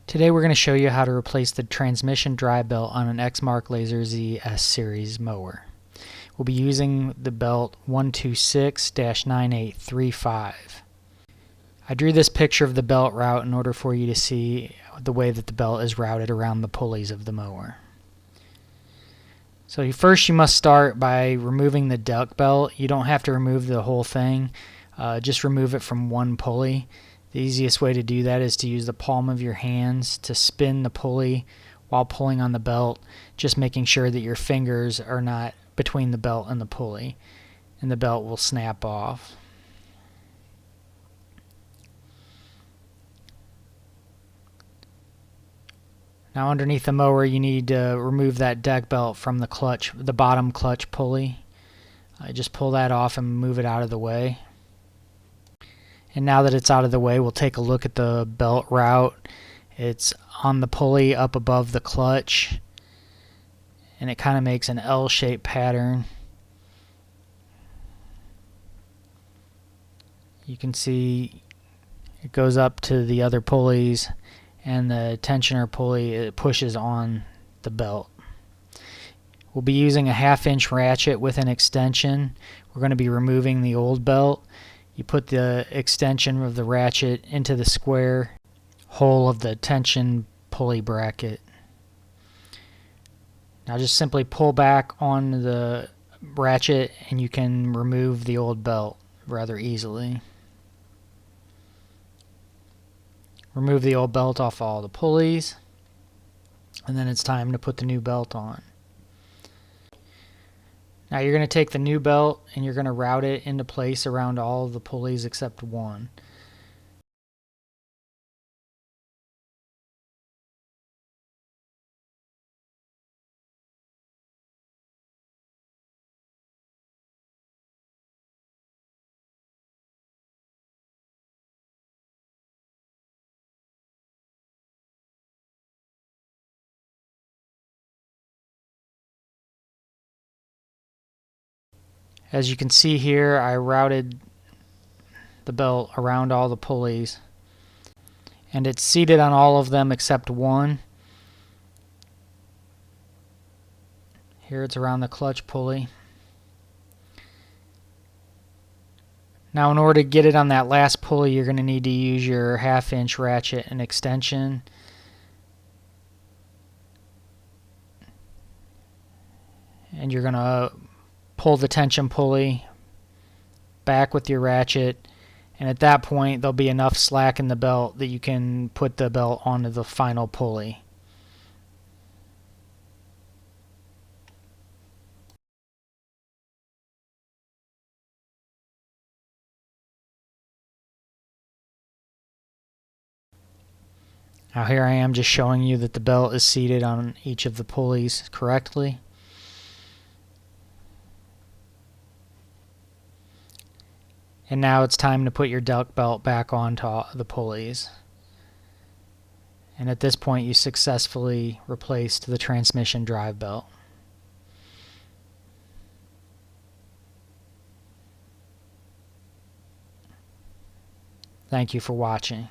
Today we're going to show you how to replace the transmission drive belt on an Exmark Lazer S-Series mower. We'll be using the belt 126-9835. I drew this picture of the belt route in order for you to see the way that the belt is routed around the pulleys of the mower. So first you must start by removing the duck belt. You don't have to remove the whole thing, just remove it from one pulley. The easiest way to do that is to use the palm of your hands to spin the pulley while pulling on the belt, just making sure that your fingers are not between the belt and the pulley, and the belt will snap off. Now underneath the mower you need to remove that deck belt from the clutch, the bottom clutch pulley. Just pull that off and move it out of the way. And now that it's out of the way, we'll take a look at the belt route. It's on the pulley up above the clutch, and it kind of makes an L-shaped pattern. You can see it goes up to the other pulleys, and the tensioner pulley, it pushes on the belt. We'll be using a 1/2-inch ratchet with an extension. We're going to be removing the old belt. You put the extension of the ratchet into the square hole of the tension pulley bracket. Now just simply pull back on the ratchet and you can remove the old belt rather easily. Remove the old belt off all the pulleys, and then it's time to put the new belt on. Now you're going to take the new belt and you're going to route it into place around all of the pulleys except one. As you can see here, I routed the belt around all the pulleys, and it's seated on all of them except one. Here it's around the clutch pulley. Now in order to get it on that last pulley, you're going to need to use your 1/2-inch ratchet and extension. And you're going to pull the tension pulley back with your ratchet, and at that point there'll be enough slack in the belt that you can put the belt onto the final pulley. Now here I am just showing you that the belt is seated on each of the pulleys correctly. And now it's time to put your duck belt back onto the pulleys. And at this point you successfully replaced the transmission drive belt. Thank you for watching.